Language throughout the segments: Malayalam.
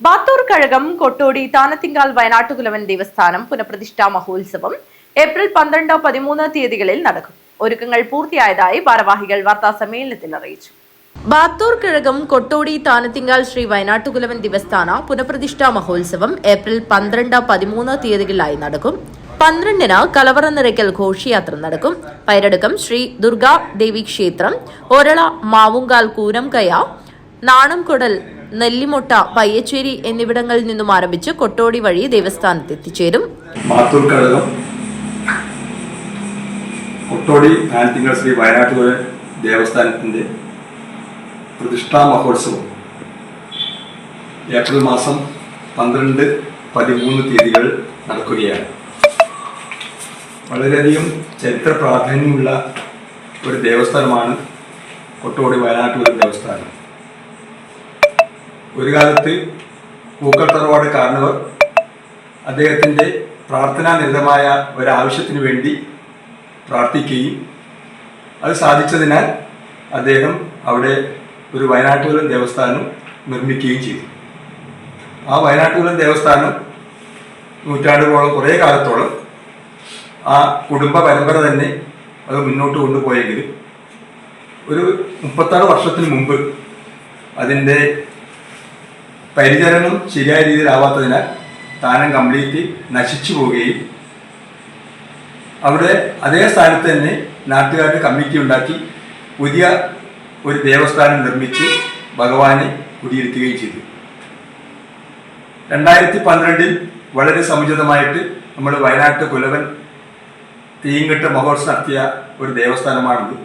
ബാത്തൂർ കഴകം കൊട്ടോടി താനത്തിങ്കാൽ വയനാട്ടുകുലവൻ ദേവസ്ഥാനം പുനഃപ്രതിഷ്ഠാ മഹോത്സവം ഏപ്രിൽ 12, 13 തീയതികളിൽ നടക്കും. ഒരുക്കങ്ങൾ പൂർത്തിയായതായി ഭാരവാഹികൾ വാർത്താസമ്മേളനത്തിൽ അറിയിച്ചു. ബാത്തൂർ കഴകം കൊട്ടോടി താനത്തിങ്കാൽ ശ്രീ വയനാട്ടുകുലവൻ ദേവസ്ഥാന പുനഃപ്രതിഷ്ഠാ മഹോത്സവം ഏപ്രിൽ 12, 13 തീയതികളിലായി നടക്കും. 12-ന് കലവറ നിറയ്ക്കൽ ഘോഷയാത്ര നടക്കും. പൈരടുക്കം ശ്രീ ദുർഗാ ദേവി ക്ഷേത്രം, ഒരള മാവുങ്കാൽ കൂനംകയ, നാണംകൊടൽ, നെല്ലിമൊട്ട, പയ്യച്ചേരി എന്നിവിടങ്ങളിൽ നിന്നും ആരംഭിച്ച് കൊട്ടോടി വഴി ദേവസ്ഥാനത്ത് എത്തിച്ചേരും. ബാത്തൂർ കഴകം കൊട്ടോടി താനത്തിങ്കാൽ ശ്രീ വയനാട്ടുകുലവൻ ദേവസ്ഥാനത്തിന്റെ പ്രതിഷ്ഠാ മഹോത്സവം ഏപ്രിൽ മാസം 12, 13 തീയതികൾ നടക്കുകയാണ്. വളരെയധികം ചരിത്ര പ്രാധാന്യമുള്ള ഒരു ദേവസ്ഥാനമാണ് കൊട്ടോടി വയനാട്ടുകുലവൻ ദേവസ്ഥാനം. ഒരു കാലത്ത് പൂക്കൽ തറവാട് കാരണവർ അദ്ദേഹത്തിൻ്റെ പ്രാർത്ഥനാനിരതമായ ഒരാവശ്യത്തിന് വേണ്ടി പ്രാർത്ഥിക്കുകയും അത് സാധിച്ചതിനാൽ അദ്ദേഹം അവിടെ ഒരു വയനാട്ടുകുലവൻ ദേവസ്ഥാനം നിർമ്മിക്കുകയും ചെയ്തു. ആ വയനാട്ടുകുലവൻ ദേവസ്ഥാനം നൂറ്റാണ്ടുകളോളം കുറേ കാലത്തോളം ആ കുടുംബ പരമ്പര തന്നെ അത് മുന്നോട്ട് കൊണ്ടുപോയെങ്കിലും ഒരു 36 വർഷത്തിന് മുമ്പ് അതിൻ്റെ പരിചരണം ശരിയായ രീതിയിലാവാത്തതിനാൽ താനം കംപ്ലീറ്റ് നശിച്ചു പോവുകയും അവിടെ അതേ സ്ഥാനത്ത് തന്നെ നാട്ടുകാരുടെ കമ്മിറ്റി ഉണ്ടാക്കി പുതിയ ഒരു ദേവസ്ഥാനം നിർമ്മിച്ച് ഭഗവാനെ കുടിയിരുത്തുകയും ചെയ്തു. 2012 വളരെ സമുചിതമായിട്ട് നമ്മൾ വയനാട്ടുകുലവൻ തീങ്കെട്ട് മഹോത്സവം നടത്തിയ ഒരു ദേവസ്ഥാനമാണിത്.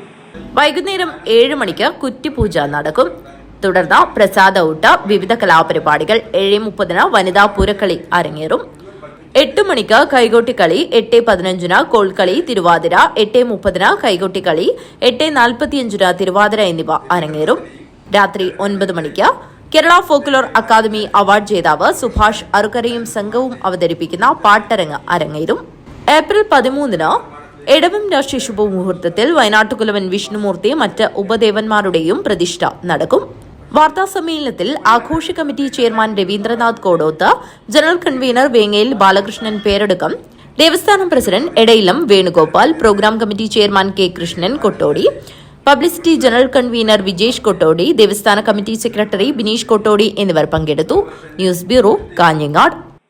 വൈകുന്നേരം 7 മണിക്ക് കുറ്റിപൂജ നടക്കും. തുടർന്ന് പ്രസാദ ഊട്ട്, വിവിധ കലാപരിപാടികൾ. 7:30-ന് വനിതാ പൂരക്കളി അരങ്ങേറും. 8 മണിക്ക് കൈകൊട്ടിക്കളി, 8:15-ന് കോൽക്കളി, തിരുവാതിര, 8:30-ന് കൈകൊട്ടിക്കളി, 8:45-ന് തിരുവാതിര എന്നിവ അരങ്ങേറും. രാത്രി 9 മണിക്ക് കേരള ഫോക്ലോർ അക്കാദമി അവാർഡ് ജേതാവ് സുഭാഷ് അറുകരയും സംഘവും അവതരിപ്പിക്കുന്ന പാട്ടരങ്ങ് അരങ്ങേറും. ഏപ്രിൽ 13-ന് എടവം രാഷ്ട്രീയ ശുഭമുഹൂർത്തത്തിൽ വയനാട്ടുകുലവൻ വിഷ്ണുമൂർത്തി മറ്റ് ഉപദേവന്മാരുടെയും പ്രതിഷ്ഠ നടക്കും. വാർത്താസമ്മേളനത്തിൽ ആഘോഷ committee chairman Ravindranath Kodoth, general convener Vengayil Balakrishnan Peradukkam, ദേവസ്ഥാനം president Edayilam Venugopal, programme committee chairman K Krishnan Kottodi, publicity general convener Vijesh Kottodi, ദേവസ്ഥാന കമ്മിറ്റി സെക്രട്ടറി ബിനീഷ് കൊട്ടോടി എന്നിവർ പങ്കെടുത്തു. News bureau, Kanhangad.